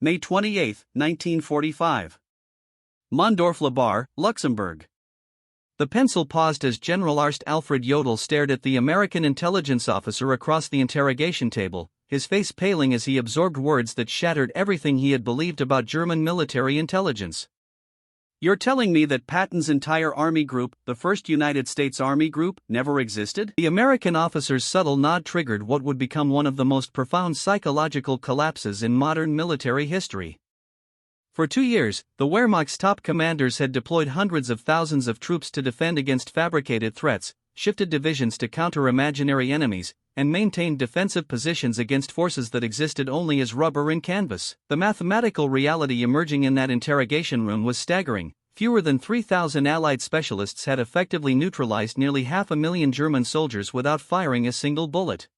May 28, 1945. Mondorf-Labar, Luxembourg. The pencil paused as General Arzt Alfred Jodl stared at the American intelligence officer across the interrogation table, his face paling as he absorbed words that shattered everything he had believed about German military intelligence. "You're telling me that Patton's entire Army group, the first United States Army group, never existed?" The American officer's subtle nod triggered what would become one of the most profound psychological collapses in modern military history. For 2 years, the Wehrmacht's top commanders had deployed hundreds of thousands of troops to defend against fabricated threats, shifted divisions to counter imaginary enemies, and maintained defensive positions against forces that existed only as rubber and canvas. The mathematical reality emerging in that interrogation room was staggering. Fewer than 3,000 Allied specialists had effectively neutralized nearly 500,000 German soldiers without firing a single bullet.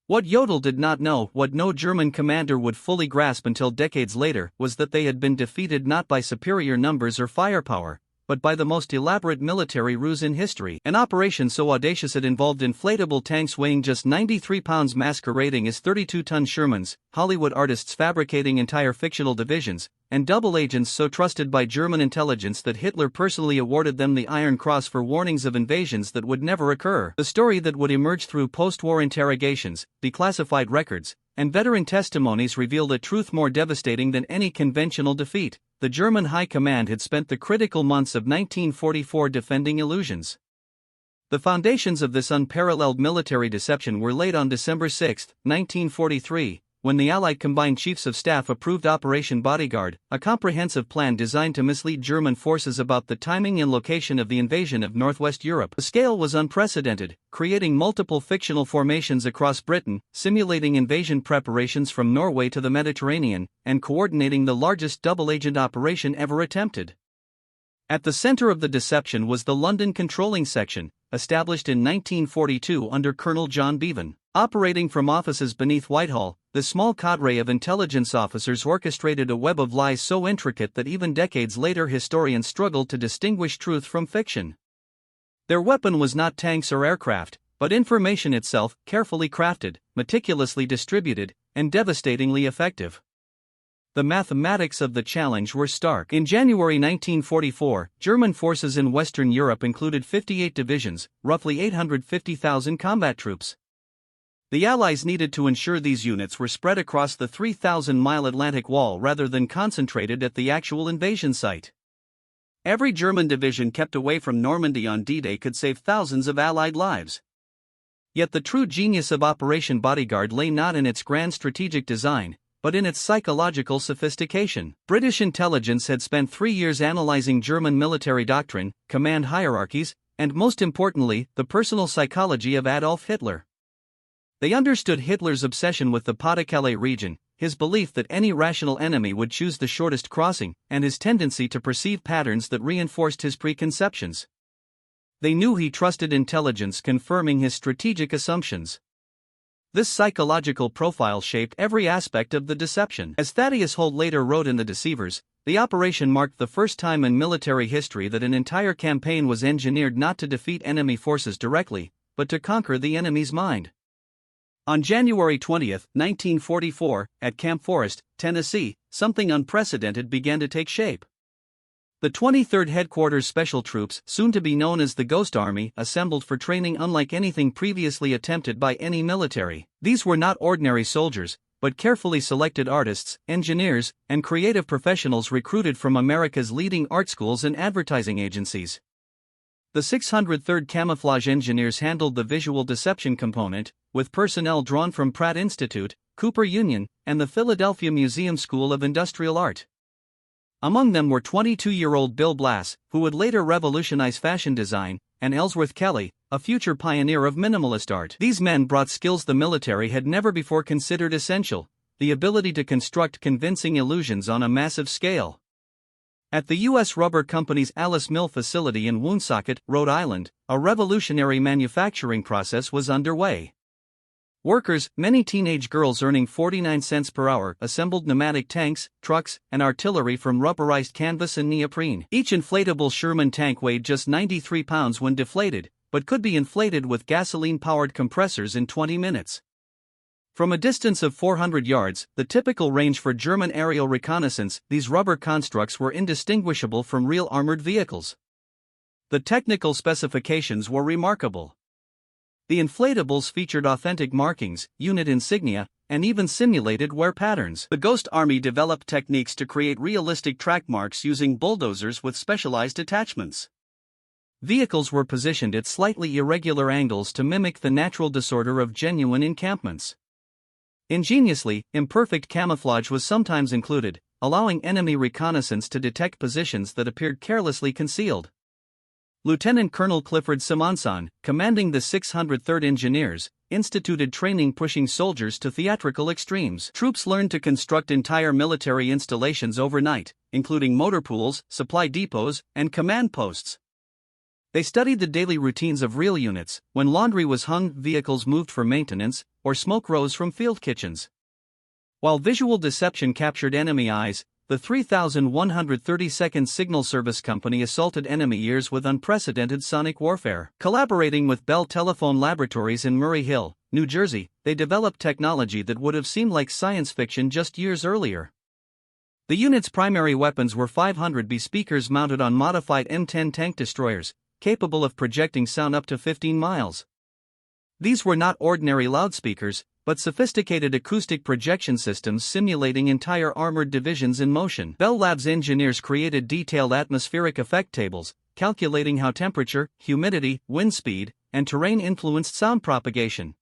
What Jodl did not know, what no German commander would fully grasp until decades later, was that they had been defeated not by superior numbers or firepower, but by the most elaborate military ruse in history. An operation so audacious it involved inflatable tanks weighing just 93 pounds masquerading as 32-ton Shermans, Hollywood artists fabricating entire fictional divisions, and double agents so trusted by German intelligence that Hitler personally awarded them the Iron Cross for warnings of invasions that would never occur. The story that would emerge through post-war interrogations, declassified records, and veteran testimonies revealed a truth more devastating than any conventional defeat. The German High Command had spent the critical months of 1944 defending illusions. The foundations of this unparalleled military deception were laid on December 6, 1943, when the Allied Combined Chiefs of Staff approved Operation Bodyguard, a comprehensive plan designed to mislead German forces about the timing and location of the invasion of Northwest Europe. The scale was unprecedented, creating multiple fictional formations across Britain, simulating invasion preparations from Norway to the Mediterranean, and coordinating the largest double-agent operation ever attempted. At the center of the deception was the London Controlling Section, established in 1942 under Colonel John Bevan. Operating from offices beneath Whitehall, the small cadre of intelligence officers orchestrated a web of lies so intricate that even decades later historians struggled to distinguish truth from fiction. Their weapon was not tanks or aircraft, but information itself, carefully crafted, meticulously distributed, and devastatingly effective. The mathematics of the challenge were stark. In January 1944, German forces in Western Europe included 58 divisions, roughly 850,000 combat troops. The Allies needed to ensure these units were spread across the 3,000-mile Atlantic Wall rather than concentrated at the actual invasion site. Every German division kept away from Normandy on D-Day could save thousands of Allied lives. Yet the true genius of Operation Bodyguard lay not in its grand strategic design, but in its psychological sophistication. British intelligence had spent 3 years analyzing German military doctrine, command hierarchies, and most importantly, the personal psychology of Adolf Hitler. They understood Hitler's obsession with the Pas-de-Calais region, his belief that any rational enemy would choose the shortest crossing, and his tendency to perceive patterns that reinforced his preconceptions. They knew he trusted intelligence confirming his strategic assumptions. This psychological profile shaped every aspect of the deception. As Thaddeus Holt later wrote in The Deceivers, the operation marked the first time in military history that an entire campaign was engineered not to defeat enemy forces directly, but to conquer the enemy's mind. On January 20, 1944, at Camp Forest, Tennessee, something unprecedented began to take shape. The 23rd Headquarters Special Troops, soon to be known as the Ghost Army, assembled for training unlike anything previously attempted by any military. These were not ordinary soldiers, but carefully selected artists, engineers, and creative professionals recruited from America's leading art schools and advertising agencies. The 603rd Camouflage Engineers handled the visual deception component, with personnel drawn from Pratt Institute, Cooper Union, and the Philadelphia Museum School of Industrial Art. Among them were 22-year-old Bill Blass, who would later revolutionize fashion design, and Ellsworth Kelly, a future pioneer of minimalist art. These men brought skills the military had never before considered essential: the ability to construct convincing illusions on a massive scale. At the U.S. Rubber Company's Alice Mill facility in Woonsocket, Rhode Island, a revolutionary manufacturing process was underway. Workers, many teenage girls earning 49 cents per hour, assembled pneumatic tanks, trucks, and artillery from rubberized canvas and neoprene. Each inflatable Sherman tank weighed just 93 pounds when deflated, but could be inflated with gasoline-powered compressors in 20 minutes. From a distance of 400 yards, the typical range for German aerial reconnaissance, these rubber constructs were indistinguishable from real armored vehicles. The technical specifications were remarkable. The inflatables featured authentic markings, unit insignia, and even simulated wear patterns. The Ghost Army developed techniques to create realistic track marks using bulldozers with specialized attachments. Vehicles were positioned at slightly irregular angles to mimic the natural disorder of genuine encampments. Ingeniously, imperfect camouflage was sometimes included, allowing enemy reconnaissance to detect positions that appeared carelessly concealed. Lieutenant Colonel Clifford Simonson, commanding the 603rd Engineers, instituted training pushing soldiers to theatrical extremes. Troops learned to construct entire military installations overnight, including motor pools, supply depots, and command posts. They studied the daily routines of real units. When laundry was hung, vehicles moved for maintenance, or smoke rose from field kitchens. While visual deception captured enemy eyes, the 3,132nd Signal Service Company assaulted enemy ears with unprecedented sonic warfare. Collaborating with Bell Telephone Laboratories in Murray Hill, New Jersey, they developed technology that would have seemed like science fiction just years earlier. The unit's primary weapons were 500B speakers mounted on modified M10 tank destroyers, capable of projecting sound up to 15 miles. These were not ordinary loudspeakers, but sophisticated acoustic projection systems simulating entire armored divisions in motion. Bell Labs engineers created detailed atmospheric effect tables, calculating how temperature, humidity, wind speed, and terrain influenced sound propagation.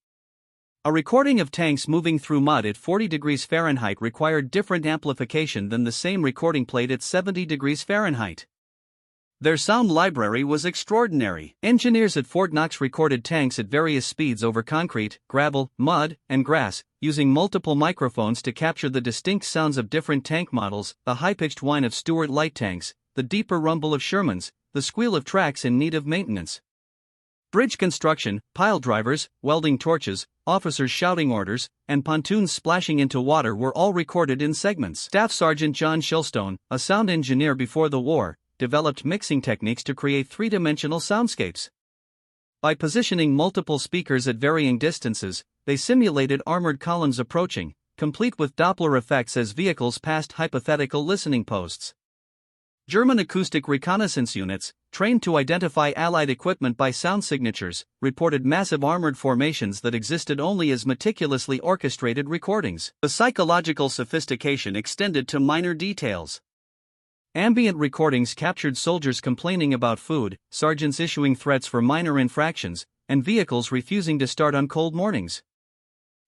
A recording of tanks moving through mud at 40 degrees Fahrenheit required different amplification than the same recording played at 70 degrees Fahrenheit. Their sound library was extraordinary. Engineers at Fort Knox recorded tanks at various speeds over concrete, gravel, mud, and grass, using multiple microphones to capture the distinct sounds of different tank models, the high-pitched whine of Stuart light tanks, the deeper rumble of Shermans, the squeal of tracks in need of maintenance. Bridge construction, pile drivers, welding torches, officers shouting orders, and pontoons splashing into water were all recorded in segments. Staff Sergeant John Shilstone, a sound engineer before the war, developed mixing techniques to create three-dimensional soundscapes. By positioning multiple speakers at varying distances, they simulated armored columns approaching, complete with Doppler effects as vehicles passed hypothetical listening posts. German acoustic reconnaissance units, trained to identify Allied equipment by sound signatures, reported massive armored formations that existed only as meticulously orchestrated recordings. The psychological sophistication extended to minor details. Ambient recordings captured soldiers complaining about food, sergeants issuing threats for minor infractions, and vehicles refusing to start on cold mornings.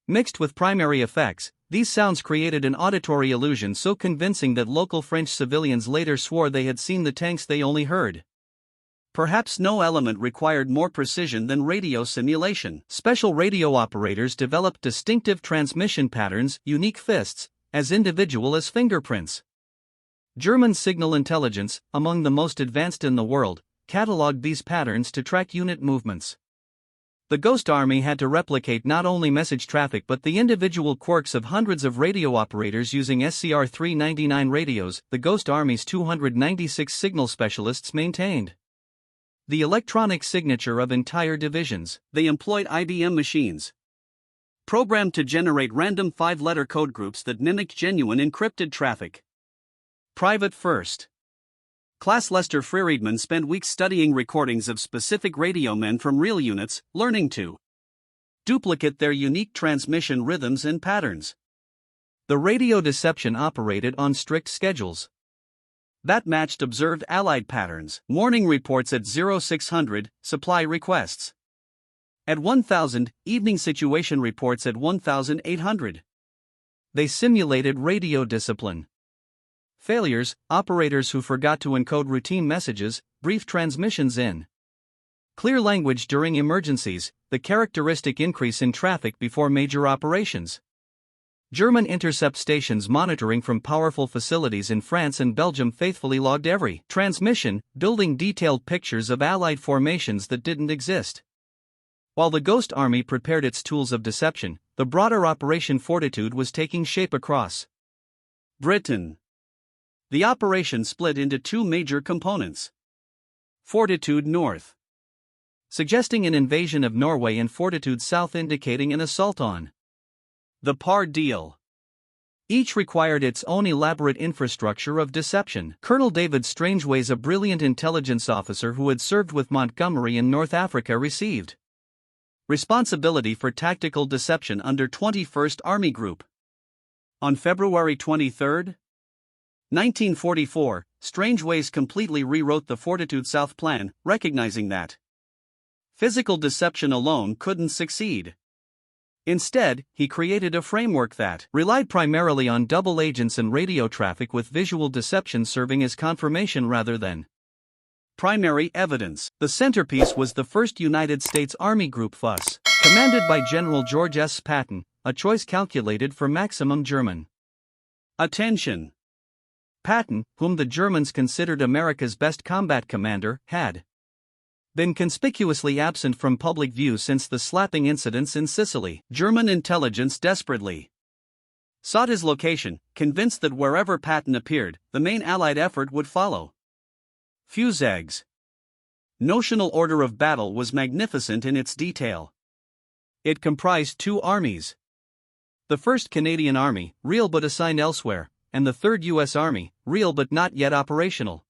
Mixed with primary effects, these sounds created an auditory illusion so convincing that local French civilians later swore they had seen the tanks they only heard. Perhaps no element required more precision than radio simulation. Special radio operators developed distinctive transmission patterns, unique fists, as individual as fingerprints. German signal intelligence, among the most advanced in the world, catalogued these patterns to track unit movements. The Ghost Army had to replicate not only message traffic but the individual quirks of hundreds of radio operators using SCR 399 radios, the Ghost Army's 296 signal specialists maintained. The electronic signature of entire divisions. They employed IBM machines, programmed to generate random 5-letter code groups that mimicked genuine encrypted traffic. Private first. Class Lester Friedman spent weeks studying recordings of specific radio men from real units, learning to duplicate their unique transmission rhythms and patterns. The radio deception operated on strict schedules that matched observed Allied patterns. Morning reports at 0600, supply requests at 1000, evening situation reports at 1800. They simulated radio discipline. Failures, operators who forgot to encode routine messages, brief transmissions in clear language during emergencies, the characteristic increase in traffic before major operations. German intercept stations monitoring from powerful facilities in France and Belgium faithfully logged every transmission, building detailed pictures of Allied formations that didn't exist. While the Ghost Army prepared its tools of deception, the broader Operation Fortitude was taking shape across Britain. The operation split into two major components. Fortitude North, suggesting an invasion of Norway, and Fortitude South, indicating an assault on The Par Deal. Each required its own elaborate infrastructure of deception. Colonel David Strangeways, a brilliant intelligence officer who had served with Montgomery in North Africa, received responsibility for tactical deception under 21st Army Group. On February 23, 1944, Strangeways completely rewrote the Fortitude South Plan, recognizing that physical deception alone couldn't succeed. Instead, he created a framework that relied primarily on double agents and radio traffic, with visual deception serving as confirmation rather than primary evidence. The centerpiece was the first United States Army Group FUS, commanded by General George S. Patton, a choice calculated for maximum German attention. Patton, whom the Germans considered America's best combat commander, had been conspicuously absent from public view since the slapping incidents in Sicily. German intelligence desperately sought his location, convinced that wherever Patton appeared, the main Allied effort would follow. Fuseg's notional order of battle was magnificent in its detail. It comprised two armies: the 1st Canadian Army, real but assigned elsewhere, and the 3rd U.S. Army, real but not yet operational.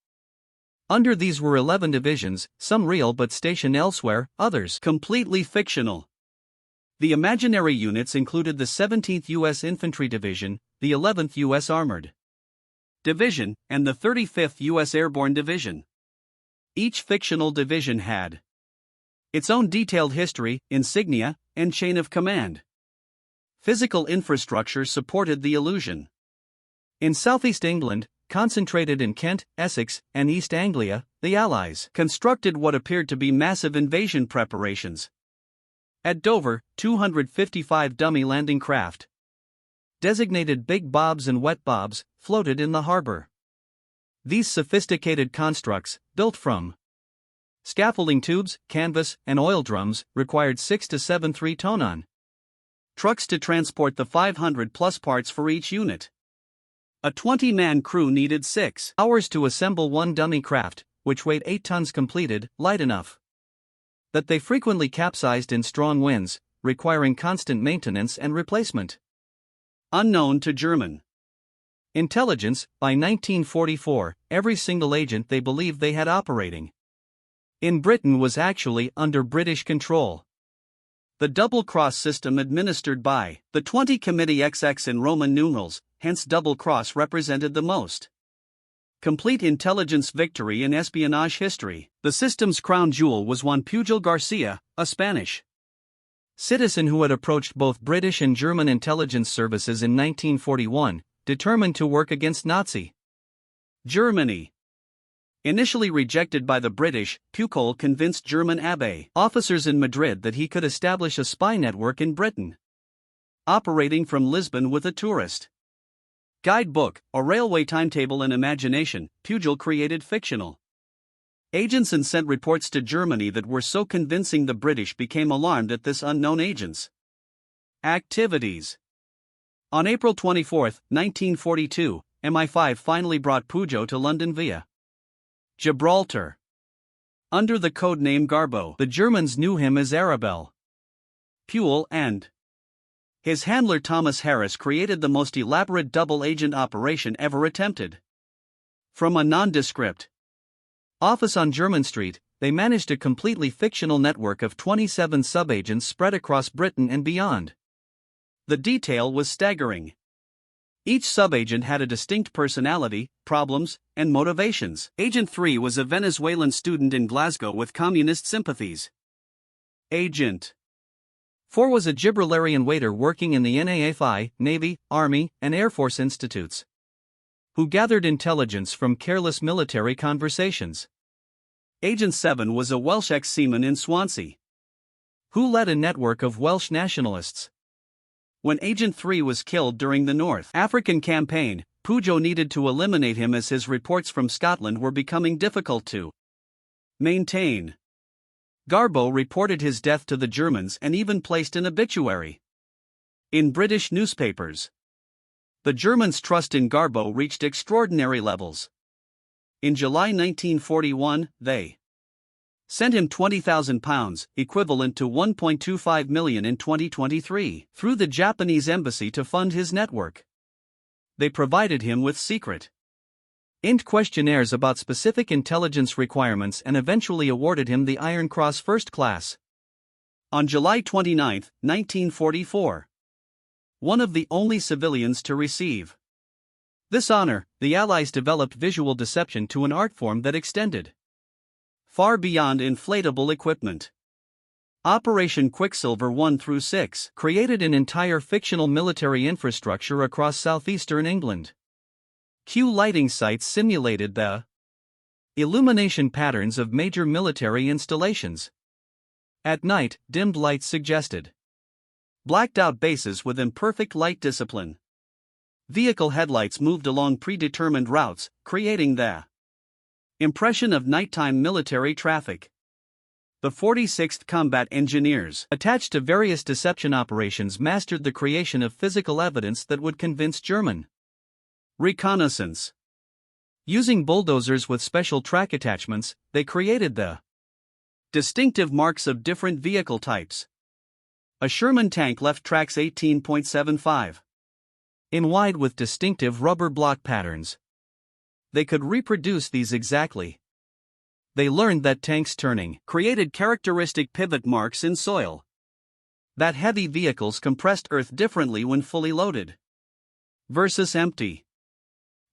Under these were 11 divisions, some real but stationed elsewhere, others completely fictional. The imaginary units included the 17th U.S. Infantry Division, the 11th U.S. Armored Division, and the 35th U.S. Airborne Division. Each fictional division had its own detailed history, insignia, and chain of command. Physical infrastructure supported the illusion. In southeast England, concentrated in Kent, Essex, and East Anglia, the Allies constructed what appeared to be massive invasion preparations. At Dover, 255 dummy landing craft, designated Big Bobs and Wet Bobs, floated in the harbor. These sophisticated constructs, built from scaffolding tubes, canvas, and oil drums, required 6 to 7 3-ton trucks to transport the 500-plus parts for each unit. A 20-man crew needed 6 hours to assemble one dummy craft, which weighed 8 tons completed, light enough that they frequently capsized in strong winds, requiring constant maintenance and replacement. Unknown to German intelligence, by 1944, every single agent they believed they had operating in Britain was actually under British control. The double-cross system administered by the 20 Committee XX in Roman numerals, hence double-cross, represented the most complete intelligence victory in espionage history. The system's crown jewel was Juan Pujol Garcia, a Spanish citizen who had approached both British and German intelligence services in 1941, determined to work against Nazi Germany. Initially rejected by the British, Pujol convinced German Abbe officers in Madrid that he could establish a spy network in Britain, operating from Lisbon with a tourist guidebook, a railway timetable, and imagination. Pujol created fictional agents and sent reports to Germany that were so convincing the British became alarmed at this unknown agent's activities. On April 24, 1942, MI5 finally brought Pujol to London via Gibraltar. Under the code name Garbo, the Germans knew him as Arabelle. Pujol and his handler Thomas Harris created the most elaborate double-agent operation ever attempted. From a nondescript office on Jermyn Street, they managed a completely fictional network of 27 subagents spread across Britain and beyond. The detail was staggering. Each subagent had a distinct personality, problems, and motivations. Agent 3 was a Venezuelan student in Glasgow with communist sympathies. Agent 4 was a Gibraltarian waiter working in the NAFI, Navy, Army, and Air Force institutes, who gathered intelligence from careless military conversations. Agent 7 was a Welsh ex-seaman in Swansea, who led a network of Welsh nationalists. When Agent 3 was killed during the North African campaign, Pujol needed to eliminate him as his reports from Scotland were becoming difficult to maintain. Garbo reported his death to the Germans and even placed an obituary in British newspapers. The Germans' trust in Garbo reached extraordinary levels. In July 1941, they sent him £20,000, equivalent to $1.25 million in 2023, through the Japanese embassy to fund his network. They provided him with secret INT questionnaires about specific intelligence requirements and eventually awarded him the Iron Cross First Class. On July 29, 1944. One of the only civilians to receive this honor, the Allies developed visual deception to an art form that extended far beyond inflatable equipment. Operation Quicksilver 1 through 6 created an entire fictional military infrastructure across southeastern England. Q lighting sites simulated the illumination patterns of major military installations. At night, dimmed lights suggested blacked-out bases with imperfect light discipline. Vehicle headlights moved along predetermined routes, creating the impression of nighttime military traffic. The 46th Combat Engineers, attached to various deception operations, mastered the creation of physical evidence that would convince German reconnaissance. Using bulldozers with special track attachments, they created the distinctive marks of different vehicle types. A Sherman tank left tracks 18.75 in wide with distinctive rubber block patterns. They could reproduce these exactly. They learned that tanks turning created characteristic pivot marks in soil. That heavy vehicles compressed earth differently when fully loaded versus empty.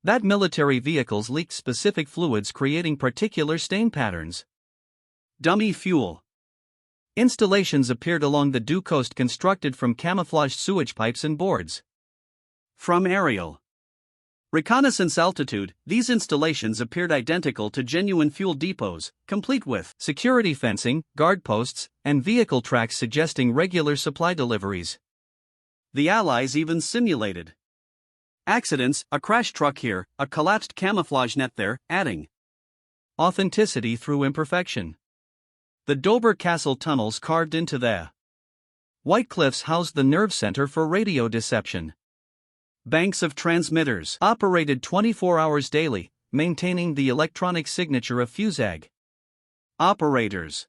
That military vehicles leaked specific fluids creating particular stain patterns. Dummy fuel installations appeared along the due coast constructed from camouflaged sewage pipes and boards. From aerial reconnaissance altitude, these installations appeared identical to genuine fuel depots, complete with security fencing, guard posts, and vehicle tracks suggesting regular supply deliveries. The Allies even simulated accidents, a crash truck here, a collapsed camouflage net there, adding authenticity through imperfection. The Dover Castle tunnels carved into the White Cliffs housed the nerve center for radio deception. Banks of transmitters operated 24 hours daily, maintaining the electronic signature of fusag. Operators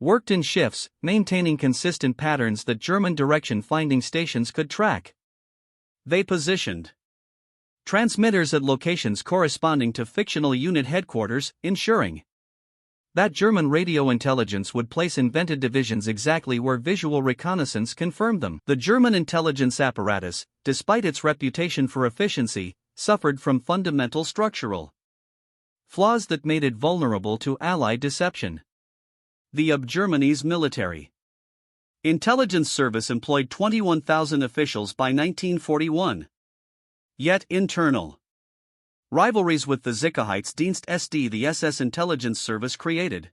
worked in shifts, maintaining consistent patterns that German direction-finding stations could track. They positioned transmitters at locations corresponding to fictional unit headquarters, ensuring that German radio intelligence would place invented divisions exactly where visual reconnaissance confirmed them. The German intelligence apparatus, despite its reputation for efficiency, suffered from fundamental structural flaws that made it vulnerable to Allied deception. Of Germany's military intelligence service employed 21,000 officials by 1941. Yet internal rivalries with the Sicherheitsdienst SD, the SS intelligence service, created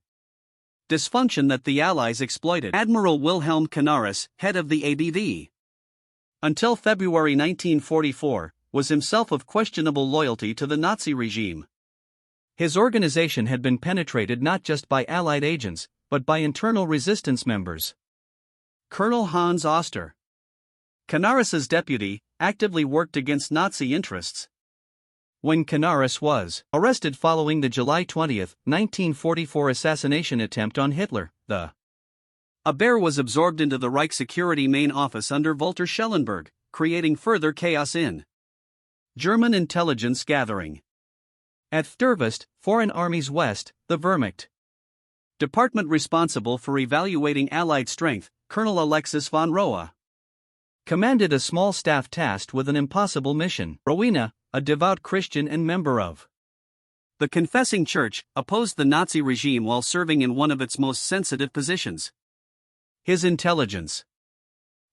dysfunction that the Allies exploited. Admiral Wilhelm Canaris, head of the ABV, until February 1944, was himself of questionable loyalty to the Nazi regime. His organization had been penetrated not just by Allied agents, but by internal resistance members. Colonel Hans Oster, Canaris's deputy, actively worked against Nazi interests. When Canaris was arrested following the July 20, 1944 assassination attempt on Hitler, the Abwehr was absorbed into the Reich Security Main Office under Walter Schellenberg, creating further chaos in German intelligence gathering. At Fürwest, Foreign Armies West, the Wehrmacht department responsible for evaluating Allied strength, Colonel Alexis von Roa commanded a small staff tasked with an impossible mission. Rowena, a devout Christian and member of the Confessing Church, opposed the Nazi regime while serving in one of its most sensitive positions. His intelligence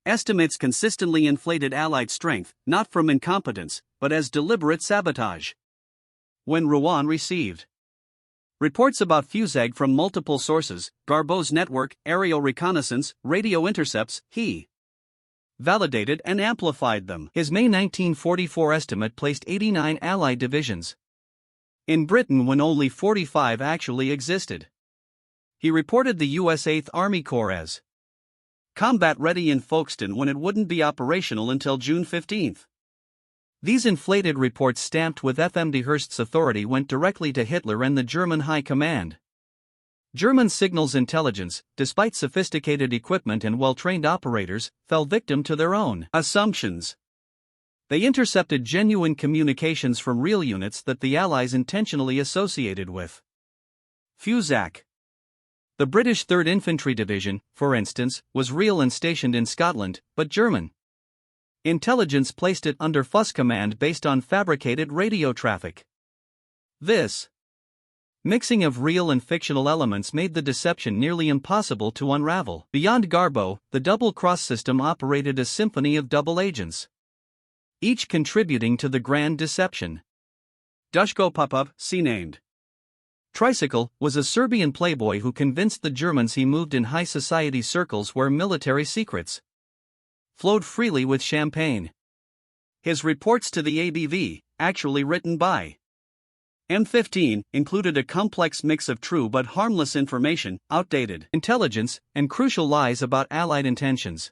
estimates consistently inflated Allied strength, not from incompetence, but as deliberate sabotage. When Rouen received reports about fusag from multiple sources, Garbeau's network, aerial reconnaissance, radio intercepts, he validated and amplified them. His May 1944 estimate placed 89 Allied divisions in Britain when only 45 actually existed. He reported the U.S. 8th Army Corps as combat ready in Folkestone when it wouldn't be operational until June 15. These inflated reports stamped with FMD Hearst's authority went directly to Hitler and the German High Command. German signals intelligence, despite sophisticated equipment and well-trained operators, fell victim to their own assumptions. They intercepted genuine communications from real units that the Allies intentionally associated with FUSAC. The British 3rd Infantry Division, for instance, was real and stationed in Scotland, but German intelligence placed it under FUS command based on fabricated radio traffic. This mixing of real and fictional elements made the deception nearly impossible to unravel. Beyond Garbo, the double-cross system operated a symphony of double agents, each contributing to the grand deception. Duško Popov, C-named Tricycle, was a Serbian playboy who convinced the Germans he moved in high society circles where military secrets flowed freely with champagne. His reports to the ABV, actually written by M15, included a complex mix of true but harmless information, outdated intelligence, and crucial lies about Allied intentions.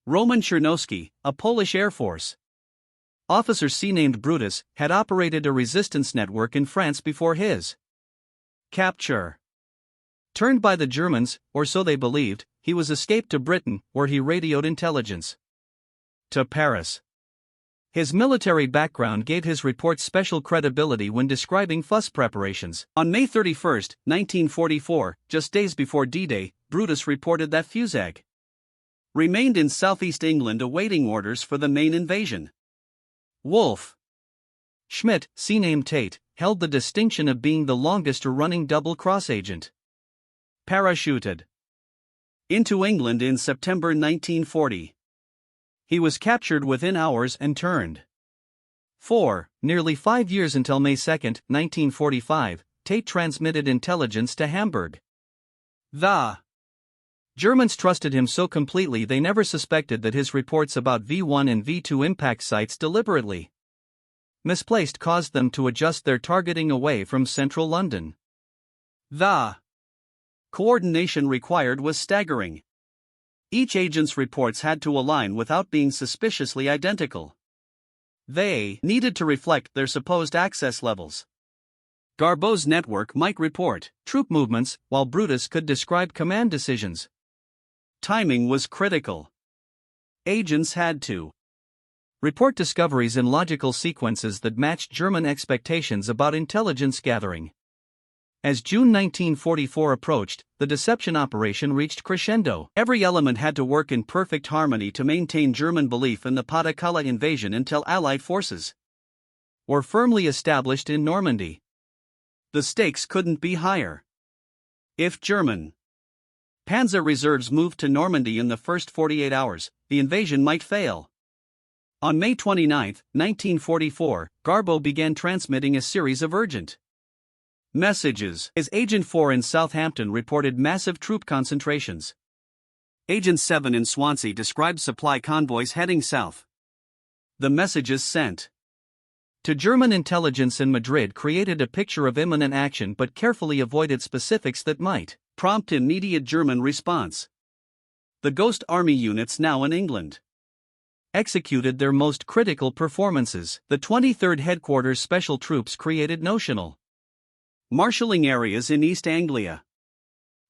Roman Chernowski, a Polish Air Force officer C-named Brutus, had operated a resistance network in France before his capture. Turned by the Germans, or so they believed, he was escaped to Britain, where he radioed intelligence to Paris. His military background gave his reports special credibility when describing FUS preparations. On May 31, 1944, just days before D-Day, Brutus reported that FUSAC remained in southeast England awaiting orders for the main invasion. Wolf Schmidt, C-named Tate, held the distinction of being the longest-running double-cross agent. Parachuted into England in September 1940. He was captured within hours and turned. For nearly 5 years until May 2, 1945, Tate transmitted intelligence to Hamburg. The Germans trusted him so completely they never suspected that his reports about V1 and V2 impact sites deliberately misplaced caused them to adjust their targeting away from central London. The coordination required was staggering. Each agent's reports had to align without being suspiciously identical. They needed to reflect their supposed access levels. Garbo's network might report troop movements, while Brutus could describe command decisions. Timing was critical. Agents had to report discoveries in logical sequences that matched German expectations about intelligence gathering. As June 1944 approached, the deception operation reached crescendo. Every element had to work in perfect harmony to maintain German belief in the Pas-de-Calais invasion until Allied forces were firmly established in Normandy. The stakes couldn't be higher. If German Panzer reserves moved to Normandy in the first 48 hours, the invasion might fail. On May 29, 1944, Garbo began transmitting a series of urgent messages. His Agent 4 in Southampton reported massive troop concentrations. Agent 7 in Swansea described supply convoys heading south. The messages sent to German intelligence in Madrid created a picture of imminent action but carefully avoided specifics that might prompt immediate German response. The Ghost Army units now in England executed their most critical performances. The 23rd Headquarters Special Troops created notional marshalling areas in East Anglia.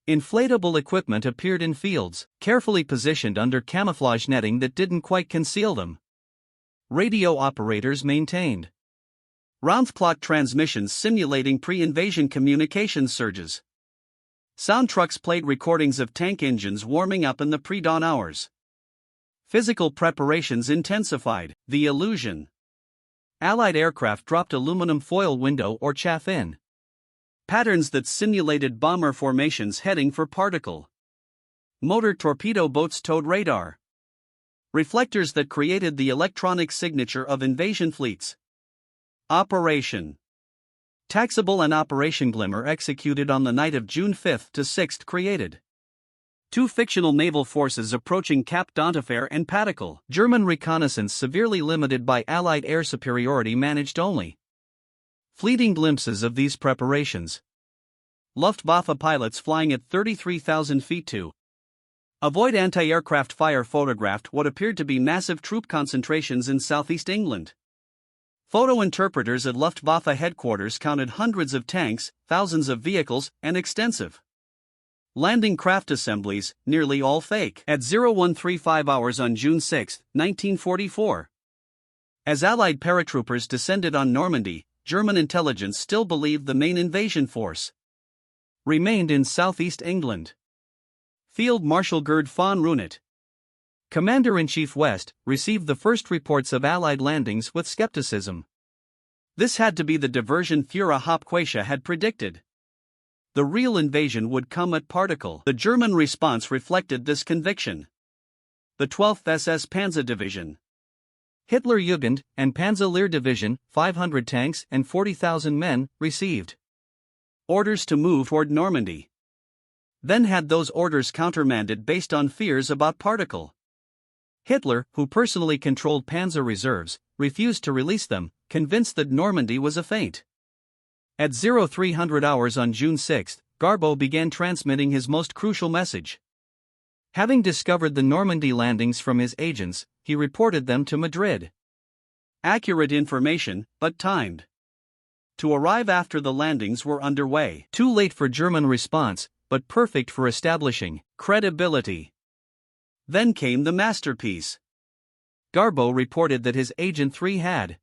Inflatable equipment appeared in fields, carefully positioned under camouflage netting that didn't quite conceal them. Radio operators maintained round-the-clock transmissions simulating pre-invasion communications surges. Sound trucks played recordings of tank engines warming up in the pre-dawn hours. Physical preparations intensified the illusion. Allied aircraft dropped aluminum foil window or chaff in patterns that simulated bomber formations heading for particle. Motor torpedo boats towed radar reflectors that created the electronic signature of invasion fleets. Operation Taxable and Operation Glimmer executed on the night of June 5 to 6 created two fictional naval forces approaching Cap d'Antifer and Patical. German reconnaissance severely limited by Allied air superiority managed only fleeting glimpses of these preparations. Luftwaffe pilots flying at 33,000 feet to avoid anti-aircraft fire photographed what appeared to be massive troop concentrations in southeast England. Photo interpreters at Luftwaffe headquarters counted hundreds of tanks, thousands of vehicles, and extensive Landing craft assemblies, nearly all fake. At 0135 hours on June 6, 1944. As Allied paratroopers descended on Normandy, German intelligence still believed the main invasion force remained in southeast England. Field Marshal Gerd von Reunet, Commander-in-Chief West, received the first reports of Allied landings with skepticism. This had to be the diversion Führer Hauptquartier had predicted. The real invasion would come at particle. The German response reflected this conviction. The 12th SS Panzer Division, Hitlerjugend, and Panzer Division, 500 tanks and 40,000 men, received orders to move toward Normandy. Then had those orders countermanded based on fears about particle. Hitler, who personally controlled panzer reserves, refused to release them, convinced that Normandy was a feint. At 0300 hours on June 6, Garbeau began transmitting his most crucial message. Having discovered the Normandy landings from his agents, he reported them to Madrid. Accurate information, but timed to arrive after the landings were underway. Too late for German response, but perfect for establishing credibility. Then came the masterpiece. Garbeau reported that his Agent 3 had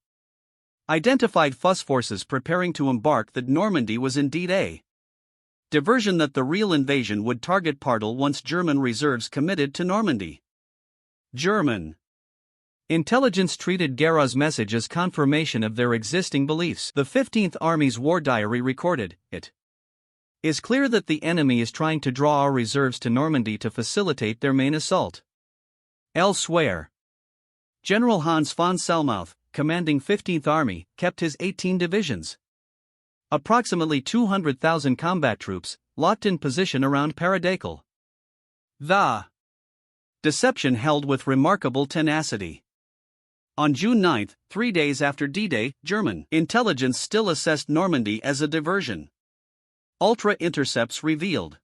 identified fuss forces preparing to embark, that Normandy was indeed a diversion, that the real invasion would target Particle once German reserves committed to Normandy. German intelligence treated Guerra's message as confirmation of their existing beliefs. The 15th Army's war diary recorded, "It is clear that the enemy is trying to draw our reserves to Normandy to facilitate their main assault." Elsewhere, General Hans von Selmouth, commanding 15th Army, kept his 18 divisions, approximately 200,000 combat troops, locked in position around Paradakal. The deception held with remarkable tenacity. On June 9, 3 days after D-Day, German intelligence still assessed Normandy as a diversion. Ultra intercepts revealed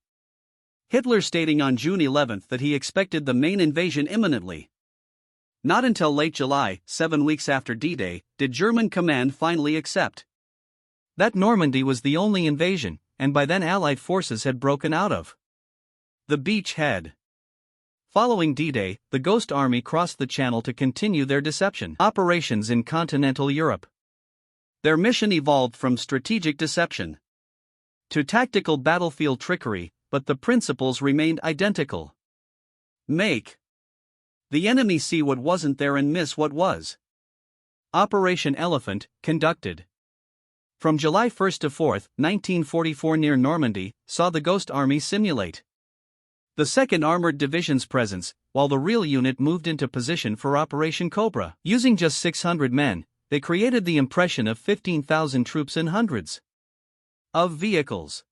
Hitler stating on June 11 that he expected the main invasion imminently. Not until late July, 7 weeks after D-Day, did German command finally accept that Normandy was the only invasion, and by then Allied forces had broken out of the beachhead. Following D-Day, the Ghost Army crossed the Channel to continue their deception operations in continental Europe. Their mission evolved from strategic deception to tactical battlefield trickery, but the principles remained identical. Make the enemy see what wasn't there and miss what was. Operation Elephant, conducted from July 1 to 4, 1944 near Normandy, saw the Ghost Army simulate the 2nd Armored Division's presence, while the real unit moved into position for Operation Cobra. Using just 600 men, they created the impression of 15,000 troops and hundreds of vehicles.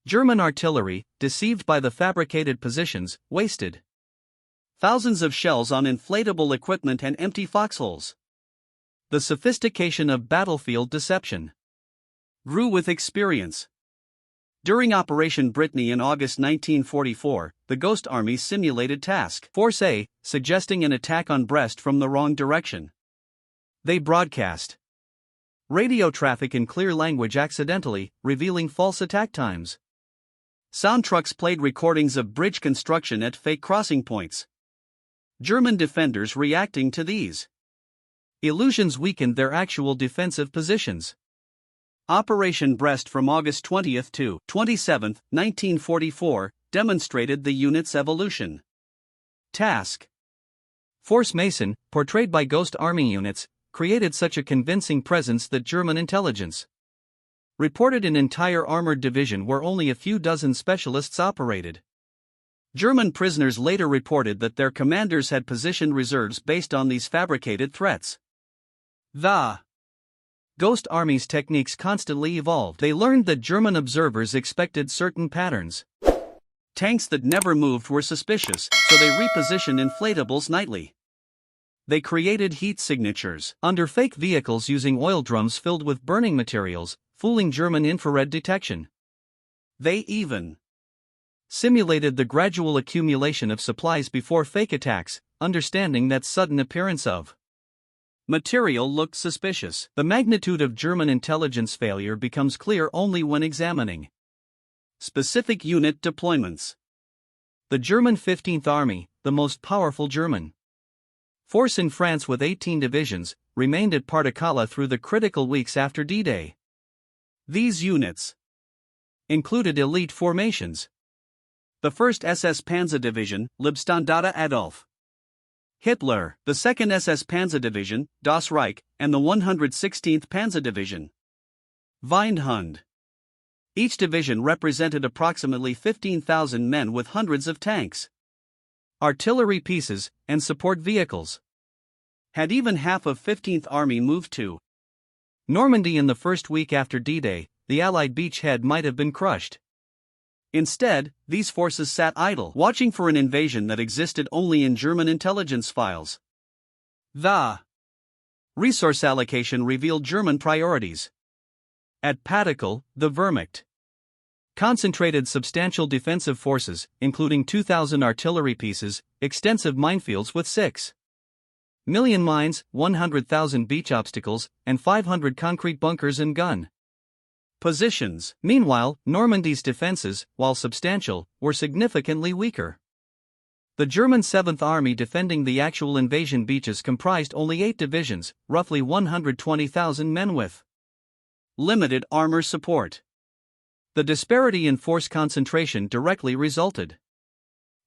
German artillery, deceived by the fabricated positions, wasted thousands of shells on inflatable equipment and empty foxholes. The sophistication of battlefield deception grew with experience. During Operation Brittany in August 1944, the Ghost Army simulated Task Force A, suggesting an attack on Brest from the wrong direction. They broadcast radio traffic in clear language accidentally, revealing false attack times. Sound trucks played recordings of bridge construction at fake crossing points. German defenders reacting to these illusions weakened their actual defensive positions. Operation Brest from August 20 to 27, 1944, demonstrated the unit's evolution. Task Force Mason, portrayed by Ghost Army units, created such a convincing presence that German intelligence reported an entire armored division where only a few dozen specialists operated. German prisoners later reported that their commanders had positioned reserves based on these fabricated threats. The Ghost Army's techniques constantly evolved. They learned that German observers expected certain patterns. Tanks that never moved were suspicious, so they repositioned inflatables nightly. They created heat signatures under fake vehicles using oil drums filled with burning materials, fooling German infrared detection. They even simulated the gradual accumulation of supplies before fake attacks, understanding that sudden appearance of material looked suspicious. The magnitude of German intelligence failure becomes clear only when examining Specific unit deployments. The German 15th Army, the most powerful German force in France with 18 divisions, remained at Pas-de-Calais through the critical weeks after D-Day. These units included elite formations. The 1st SS Panzer Division, Leibstandarte Adolf Hitler, the 2nd SS Panzer Division, Das Reich, and the 116th Panzer Division, Weinhund. Each division represented approximately 15,000 men with hundreds of tanks, artillery pieces, and support vehicles. Had even half of 15th Army moved to Normandy in the first week after D-Day, the Allied beachhead might have been crushed. Instead, these forces sat idle, watching for an invasion that existed only in German intelligence files. The resource allocation revealed German priorities. At Pas-de-Calais, the Wehrmacht concentrated substantial defensive forces, including 2,000 artillery pieces, extensive minefields with 6 million mines, 100,000 beach obstacles, and 500 concrete bunkers and gun positions. Meanwhile, Normandy's defenses, while substantial, were significantly weaker. The German 7th Army defending the actual invasion beaches comprised only 8 divisions, roughly 120,000 men with limited armor support. The disparity in force concentration directly resulted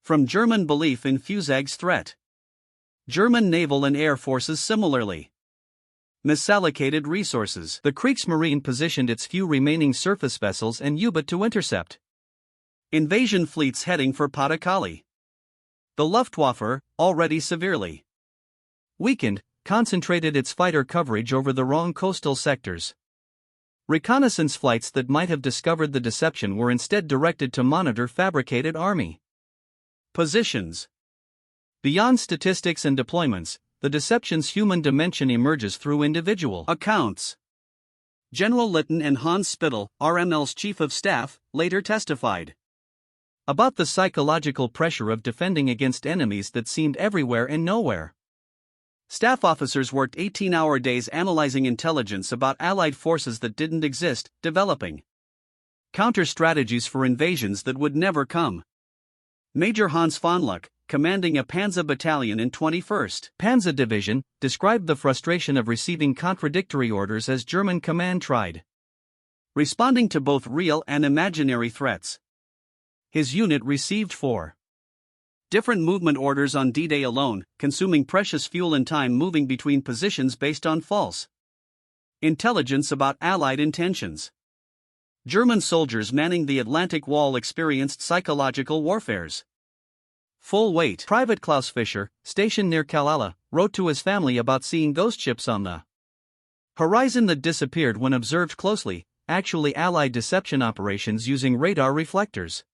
from German belief in Fusag's threat. German naval and air forces similarly misallocated resources. The Kriegsmarine positioned its few remaining surface vessels and U-boat to intercept invasion fleets heading for Pas-de-Calais. The Luftwaffe, already severely weakened, concentrated its fighter coverage over the wrong coastal sectors. Reconnaissance flights that might have discovered the deception were instead directed to monitor fabricated army positions. Beyond statistics and deployments, the deception's human dimension emerges through individual accounts. General Lytton and Hans Spittel, RML's chief of staff, later testified about the psychological pressure of defending against enemies that seemed everywhere and nowhere. Staff officers worked 18-hour days analyzing intelligence about Allied forces that didn't exist, developing counter-strategies for invasions that would never come. Major Hans von Luck, commanding a Panzer battalion in 21st Panzer Division, described the frustration of receiving contradictory orders as German command tried responding to both real and imaginary threats. His unit received 4 different movement orders on D-Day alone, consuming precious fuel and time moving between positions based on false intelligence about Allied intentions. German soldiers manning the Atlantic Wall experienced psychological warfares. Full-weight Private Klaus Fischer, stationed near Kalala, wrote to his family about seeing ghost ships on the horizon that disappeared when observed closely, actually Allied deception operations using radar reflectors.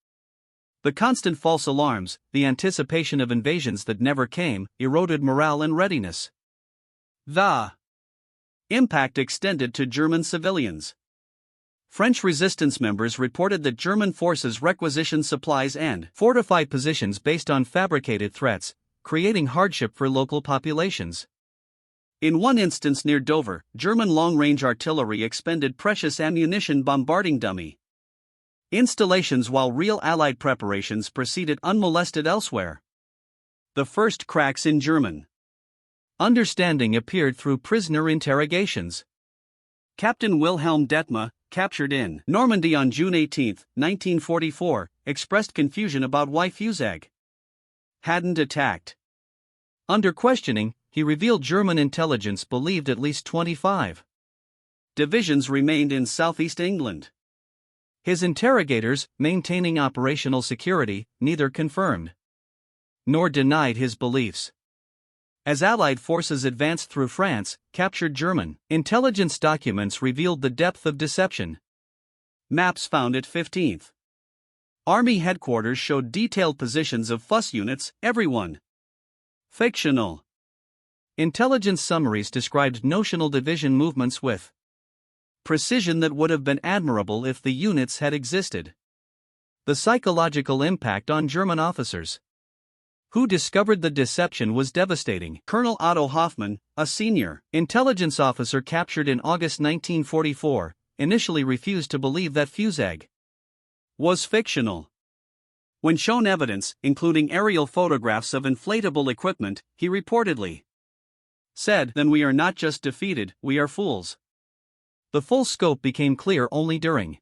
The constant false alarms, the anticipation of invasions that never came, eroded morale and readiness. The impact extended to German civilians. French resistance members reported that German forces requisitioned supplies and fortified positions based on fabricated threats, creating hardship for local populations. In one instance near Dover, German long-range artillery expended precious ammunition bombarding dummy installations while real Allied preparations proceeded unmolested elsewhere. The first cracks in German understanding appeared through prisoner interrogations. Captain Wilhelm Detmer, captured in Normandy on June 18, 1944, expressed confusion about why Fusag hadn't attacked. Under questioning, he revealed German intelligence believed at least 25 divisions remained in southeast England. His interrogators, maintaining operational security, neither confirmed nor denied his beliefs. As Allied forces advanced through France, captured German intelligence documents revealed the depth of deception. Maps found at 15th Army headquarters showed detailed positions of fuss units, everyone fictional. Intelligence summaries described notional division movements with precision that would have been admirable if the units had existed. The psychological impact on German officers who discovered the deception was devastating. Colonel Otto Hoffmann, a senior intelligence officer captured in August 1944, initially refused to believe that Fusag was fictional. When shown evidence, including aerial photographs of inflatable equipment, he reportedly said, "Then we are not just defeated, we are fools." The full scope became clear only during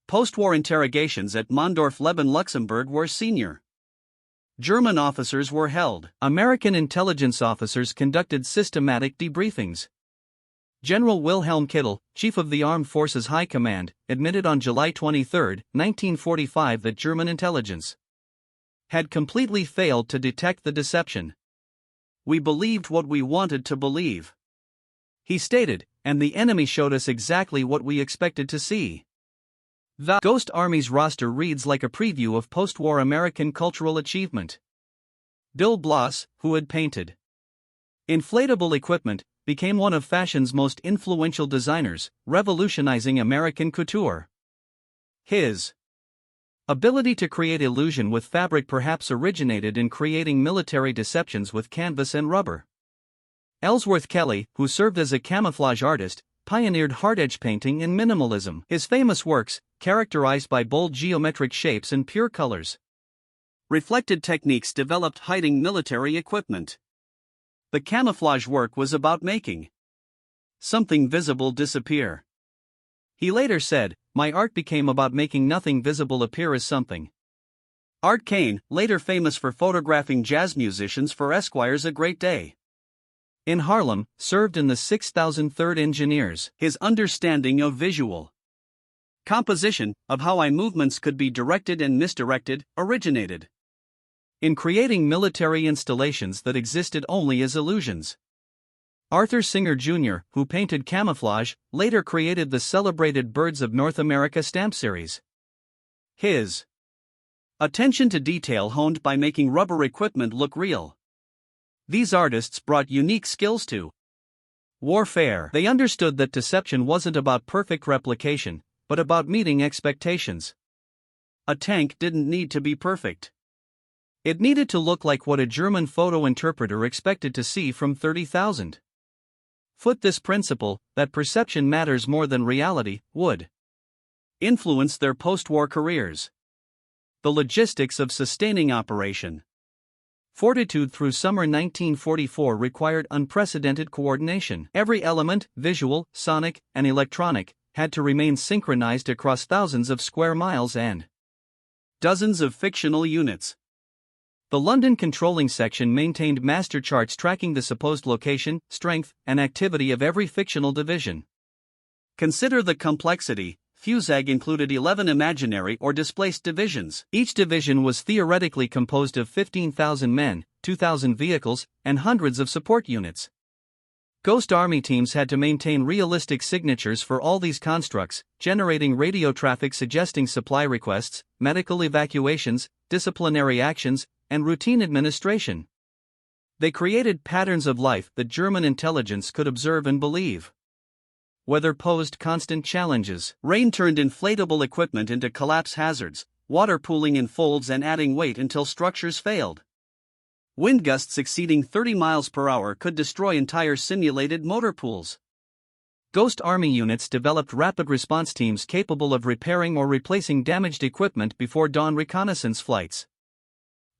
post-war interrogations at Mondorf-Leben, Luxembourg, where senior German officers were held. American intelligence officers conducted systematic debriefings. General Wilhelm Kittel, chief of the Armed Forces High Command, admitted on July 23, 1945 that German intelligence had completely failed to detect the deception. "We believed what we wanted to believe," he stated, "and the enemy showed us exactly what we expected to see." The Ghost Army's roster reads like a preview of post-war American cultural achievement. Bill Blass, who had painted inflatable equipment, became one of fashion's most influential designers, revolutionizing American couture. His ability to create illusion with fabric perhaps originated in creating military deceptions with canvas and rubber. Ellsworth Kelly, who served as a camouflage artist, pioneered hard-edge painting and minimalism. His famous works, characterized by bold geometric shapes and pure colors, reflected techniques developed hiding military equipment. The camouflage work was about making something visible disappear. He later said, "My art became about making nothing visible appear as something." Art Kane, later famous for photographing jazz musicians for Esquire's A Great Day in Harlem, served in the 6003rd Engineers. His understanding of visual composition, of how eye movements could be directed and misdirected, originated in creating military installations that existed only as illusions. Arthur Singer Jr., who painted camouflage, later created the celebrated Birds of North America stamp series. His attention to detail honed by making rubber equipment look real. These artists brought unique skills to warfare. They understood that deception wasn't about perfect replication, but about meeting expectations. A tank didn't need to be perfect. It needed to look like what a German photo interpreter expected to see from 30,000 foot. This principle, that perception matters more than reality, would influence their post-war careers. The logistics of sustaining Operation Fortitude through summer 1944 required unprecedented coordination. Every element, visual, sonic, and electronic, had to remain synchronized across thousands of square miles and dozens of fictional units. The London Controlling Section maintained master charts tracking the supposed location, strength, and activity of every fictional division. Consider the complexity. FUSAG included 11 imaginary or displaced divisions. Each division was theoretically composed of 15,000 men, 2,000 vehicles, and hundreds of support units. Ghost Army teams had to maintain realistic signatures for all these constructs, generating radio traffic suggesting supply requests, medical evacuations, disciplinary actions, and routine administration. They created patterns of life that German intelligence could observe and believe. Weather posed constant challenges. Rain turned inflatable equipment into collapse hazards, water pooling in folds and adding weight until structures failed. Wind gusts exceeding 30 miles per hour could destroy entire simulated motor pools. Ghost Army units developed rapid response teams capable of repairing or replacing damaged equipment before dawn reconnaissance flights.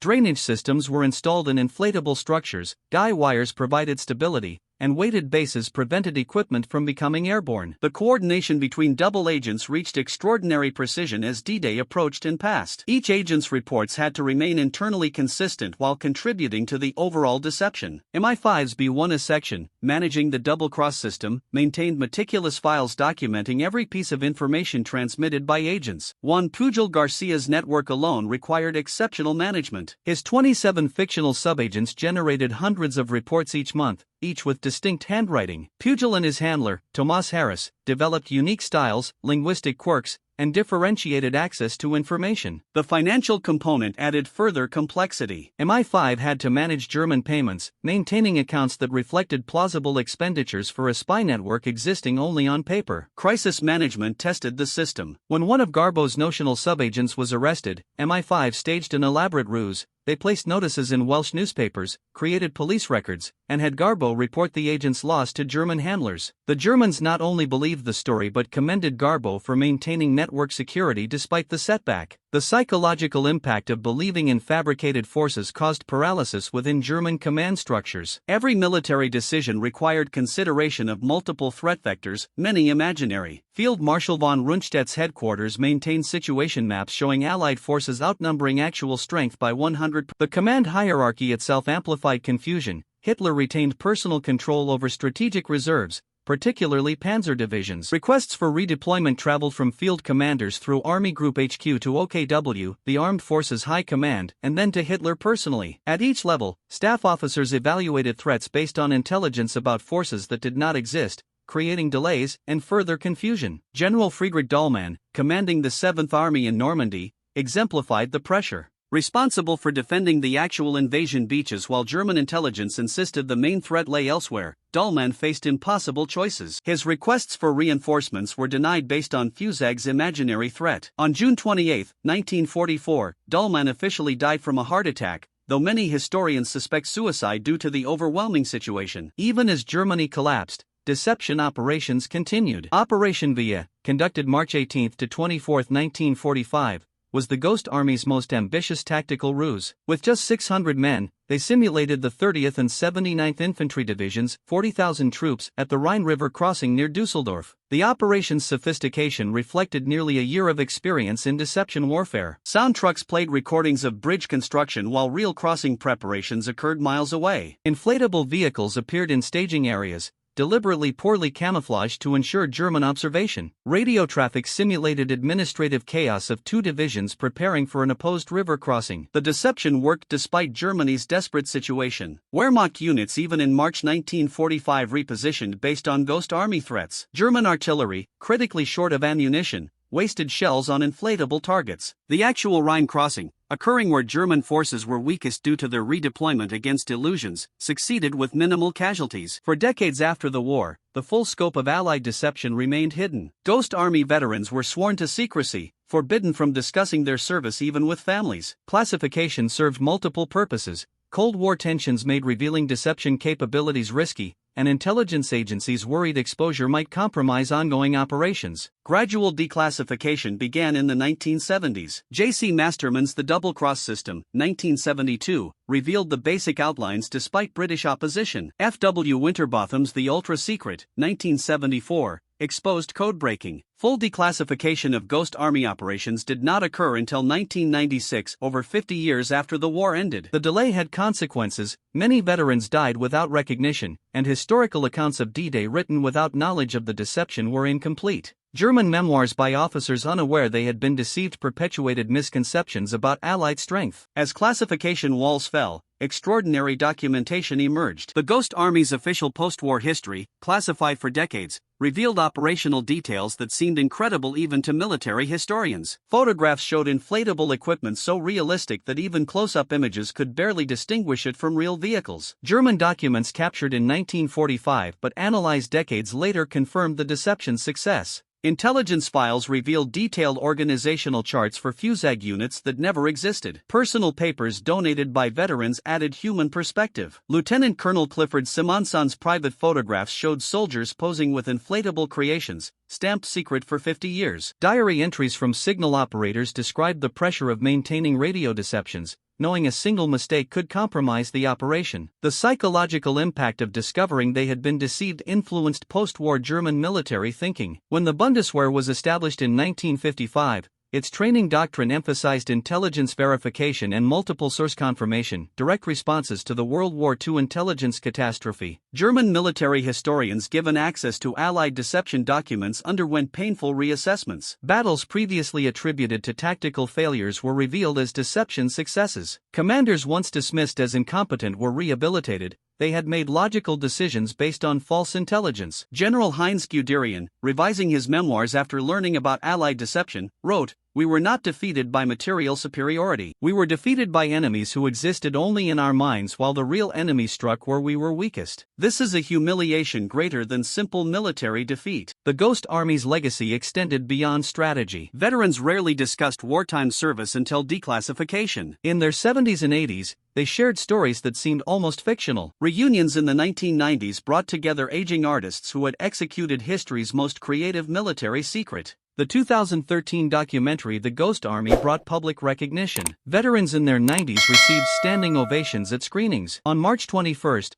Drainage systems were installed in inflatable structures, guy wires provided stability, and weighted bases prevented equipment from becoming airborne. The coordination between double agents reached extraordinary precision as D-Day approached and passed. Each agent's reports had to remain internally consistent while contributing to the overall deception. MI5's B1A section, managing the double-cross system, maintained meticulous files documenting every piece of information transmitted by agents. Juan Pujol Garcia's network alone required exceptional management. His 27 fictional subagents generated hundreds of reports each month, each with distinct handwriting. Pujol and his handler, Tomas Harris, developed unique styles, linguistic quirks, and differentiated access to information. The financial component added further complexity. MI5 had to manage German payments, maintaining accounts that reflected plausible expenditures for a spy network existing only on paper. Crisis management tested the system. When one of Garbo's notional subagents was arrested, MI5 staged an elaborate ruse, they placed notices in Welsh newspapers, created police records, and had Garbo report the agents' loss to German handlers. The Germans not only believed the story but commended Garbo for maintaining network security despite the setback. The psychological impact of believing in fabricated forces caused paralysis within German command structures. Every military decision required consideration of multiple threat vectors, many imaginary. Field Marshal von Rundstedt's headquarters maintained situation maps showing Allied forces outnumbering actual strength by 100%. The command hierarchy itself amplified confusion. Hitler retained personal control over strategic reserves, particularly panzer divisions. Requests for redeployment traveled from field commanders through Army Group HQ to OKW, the Armed Forces High Command, and then to Hitler personally. At each level, staff officers evaluated threats based on intelligence about forces that did not exist, creating delays and further confusion. General Friedrich Dahlmann, commanding the 7th Army in Normandy, exemplified the pressure. Responsible for defending the actual invasion beaches while German intelligence insisted the main threat lay elsewhere, Dahlmann faced impossible choices. His requests for reinforcements were denied based on Fusag's imaginary threat. On June 28, 1944, Dahlmann officially died from a heart attack, though many historians suspect suicide due to the overwhelming situation. Even as Germany collapsed, deception operations continued. Operation Via, conducted March 18 to 24, 1945, was the Ghost Army's most ambitious tactical ruse. With just 600 men, they simulated the 30th and 79th Infantry Divisions, 40,000 troops, at the Rhine River crossing near Dusseldorf. The operation's sophistication reflected nearly a year of experience in deception warfare. Sound trucks played recordings of bridge construction while real crossing preparations occurred miles away. Inflatable vehicles appeared in staging areas, deliberately poorly camouflaged to ensure German observation. Radio traffic simulated administrative chaos of 2 divisions preparing for an opposed river crossing. The deception worked despite Germany's desperate situation. Wehrmacht units even in March 1945 repositioned based on Ghost Army threats. German artillery, critically short of ammunition, wasted shells on inflatable targets. The actual Rhine crossing, occurring where German forces were weakest due to their redeployment against illusions, succeeded with minimal casualties. For decades after the war, the full scope of Allied deception remained hidden. Ghost Army veterans were sworn to secrecy, forbidden from discussing their service even with families. Classification served multiple purposes. Cold War tensions made revealing deception capabilities risky, and intelligence agencies worried exposure might compromise ongoing operations. Gradual declassification began in the 1970s. J.C. Masterman's The Double Cross System, 1972, revealed the basic outlines despite British opposition. F.W. Winterbotham's The Ultra Secret, 1974, exposed code-breaking. Full declassification of Ghost Army operations did not occur until 1996, over 50 years after the war ended. The delay had consequences. Many veterans died without recognition, and historical accounts of D-Day written without knowledge of the deception were incomplete. German memoirs by officers unaware they had been deceived perpetuated misconceptions about Allied strength. As classification walls fell, extraordinary documentation emerged. The Ghost Army's official post-war history, classified for decades, revealed operational details that seemed incredible even to military historians. Photographs showed inflatable equipment so realistic that even close-up images could barely distinguish it from real vehicles. German documents captured in 1945 but analyzed decades later confirmed the deception's success. Intelligence files revealed detailed organizational charts for Fusag units that never existed. Personal papers donated by veterans added human perspective. Lieutenant Colonel Clifford Simonson's private photographs showed soldiers posing with inflatable creations, stamped secret for 50 years. Diary entries from signal operators described the pressure of maintaining radio deceptions, knowing a single mistake could compromise the operation. The psychological impact of discovering they had been deceived influenced post-war German military thinking. When the Bundeswehr was established in 1955, its training doctrine emphasized intelligence verification and multiple source confirmation, direct responses to the World War II intelligence catastrophe. German military historians given access to Allied deception documents underwent painful reassessments. Battles previously attributed to tactical failures were revealed as deception successes. Commanders once dismissed as incompetent were rehabilitated. They had made logical decisions based on false intelligence. General Heinz Guderian, revising his memoirs after learning about Allied deception, wrote, We were not defeated by material superiority. We were defeated by enemies who existed only in our minds, while the real enemy struck where we were weakest. This is a humiliation greater than simple military defeat. The Ghost Army's legacy extended beyond strategy. Veterans rarely discussed wartime service until declassification. In their 70s and 80s, they shared stories that seemed almost fictional. Reunions in the 1990s brought together aging artists who had executed history's most creative military secret. The 2013 documentary The Ghost Army brought public recognition. Veterans in their 90s received standing ovations at screenings. On March 21,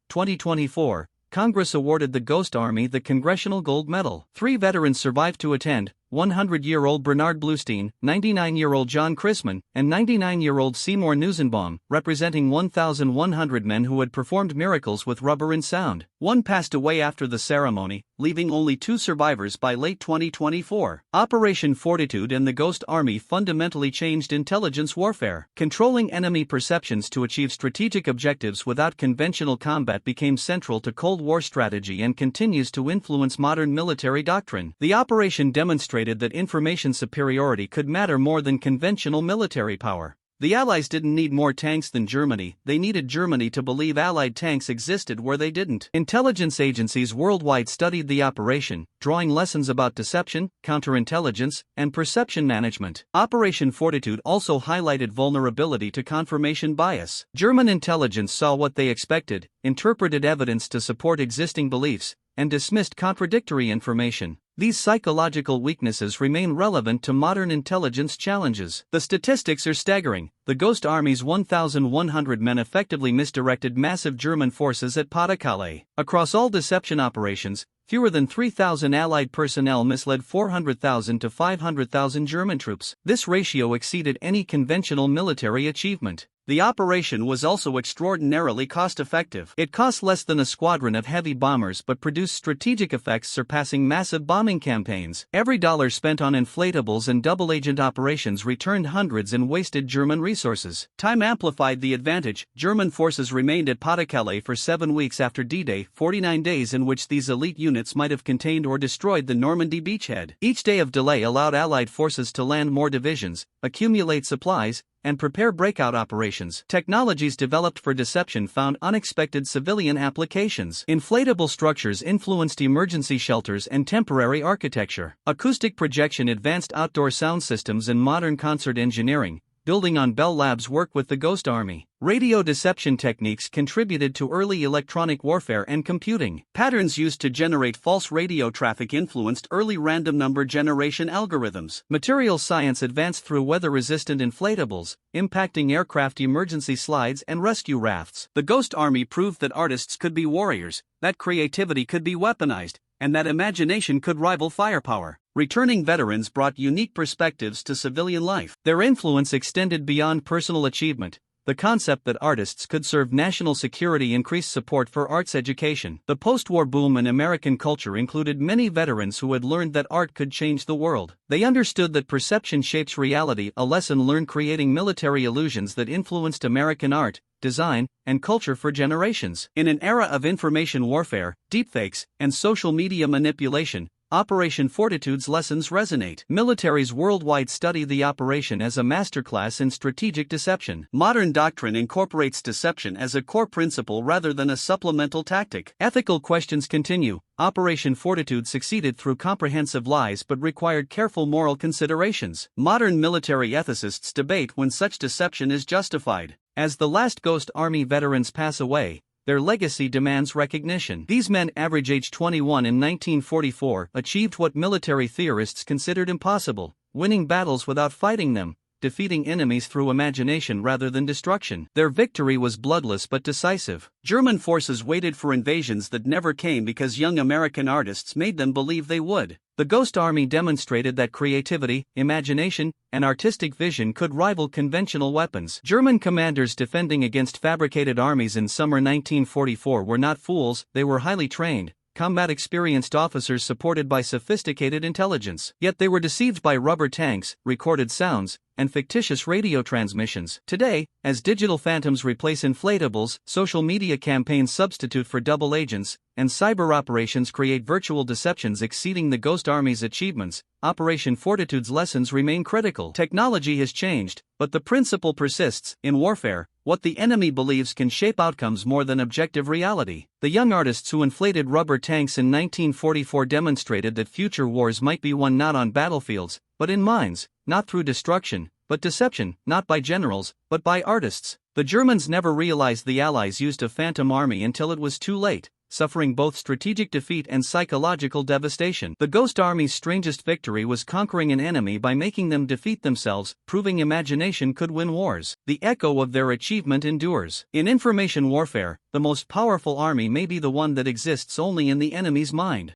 2024, Congress awarded the Ghost Army the Congressional Gold Medal. 3 veterans survived to attend: 100-year-old Bernard Bluestein, 99-year-old John Chrisman, and 99-year-old Seymour Newsenbaum, representing 1,100 men who had performed miracles with rubber and sound. One passed away after the ceremony, leaving only 2 survivors by late 2024. Operation Fortitude and the Ghost Army fundamentally changed intelligence warfare. Controlling enemy perceptions to achieve strategic objectives without conventional combat became central to Cold War strategy and continues to influence modern military doctrine. The operation demonstrated that information superiority could matter more than conventional military power. The Allies didn't need more tanks than Germany, they needed Germany to believe Allied tanks existed where they didn't. Intelligence agencies worldwide studied the operation, drawing lessons about deception, counterintelligence, and perception management. Operation Fortitude also highlighted vulnerability to confirmation bias. German intelligence saw what they expected, interpreted evidence to support existing beliefs, and dismissed contradictory information. These psychological weaknesses remain relevant to modern intelligence challenges. The statistics are staggering. The Ghost Army's 1,100 men effectively misdirected massive German forces at Pas-de-Calais. Across all deception operations, fewer than 3,000 Allied personnel misled 400,000 to 500,000 German troops. This ratio exceeded any conventional military achievement. The operation was also extraordinarily cost-effective. It cost less than a squadron of heavy bombers but produced strategic effects surpassing massive bombing campaigns. Every dollar spent on inflatables and double-agent operations returned hundreds in wasted German resources. Time amplified the advantage. German forces remained at Pas-de-Calais for 7 weeks after D-Day, 49 days in which these elite units might have contained or destroyed the Normandy beachhead. Each day of delay allowed Allied forces to land more divisions, accumulate supplies, and prepare breakout operations. Technologies developed for deception found unexpected civilian applications. Inflatable structures influenced emergency shelters and temporary architecture. Acoustic projection advanced outdoor sound systems and modern concert engineering, building on Bell Labs' work with the Ghost Army. Radio deception techniques contributed to early electronic warfare and computing. Patterns used to generate false radio traffic influenced early random number generation algorithms. Material science advanced through weather-resistant inflatables, impacting aircraft emergency slides and rescue rafts. The Ghost Army proved that artists could be warriors, that creativity could be weaponized, and that imagination could rival firepower. Returning veterans brought unique perspectives to civilian life. Their influence extended beyond personal achievement. The concept that artists could serve national security increased support for arts education. The post-war boom in American culture included many veterans who had learned that art could change the world. They understood that perception shapes reality, a lesson learned creating military illusions that influenced American art, design, and culture for generations. In an era of information warfare, deepfakes, and social media manipulation, Operation Fortitude's lessons resonate. Militaries worldwide study the operation as a masterclass in strategic deception. Modern doctrine incorporates deception as a core principle rather than a supplemental tactic. Ethical questions continue. Operation Fortitude succeeded through comprehensive lies but required careful moral considerations. Modern military ethicists debate when such deception is justified. As the last Ghost Army veterans pass away, their legacy demands recognition. These men, average age 21 in 1944, achieved what military theorists considered impossible: winning battles without fighting them, defeating enemies through imagination rather than destruction. Their victory was bloodless but decisive. German forces waited for invasions that never came because young American artists made them believe they would. The Ghost Army demonstrated that creativity, imagination, and artistic vision could rival conventional weapons. German commanders defending against fabricated armies in summer 1944 were not fools, they were highly trained, combat-experienced officers supported by sophisticated intelligence. Yet they were deceived by rubber tanks, recorded sounds, and fictitious radio transmissions. Today, as digital phantoms replace inflatables, social media campaigns substitute for double agents, and cyber operations create virtual deceptions exceeding the Ghost Army's achievements, Operation Fortitude's lessons remain critical. Technology has changed, but the principle persists. In warfare, what the enemy believes can shape outcomes more than objective reality. The young artists who inflated rubber tanks in 1944 demonstrated that future wars might be won not on battlefields, but in minds, not through destruction, but deception, not by generals, but by artists. The Germans never realized the Allies used a phantom army until it was too late, suffering both strategic defeat and psychological devastation. The Ghost Army's strangest victory was conquering an enemy by making them defeat themselves, proving imagination could win wars. The echo of their achievement endures. In information warfare, the most powerful army may be the one that exists only in the enemy's mind.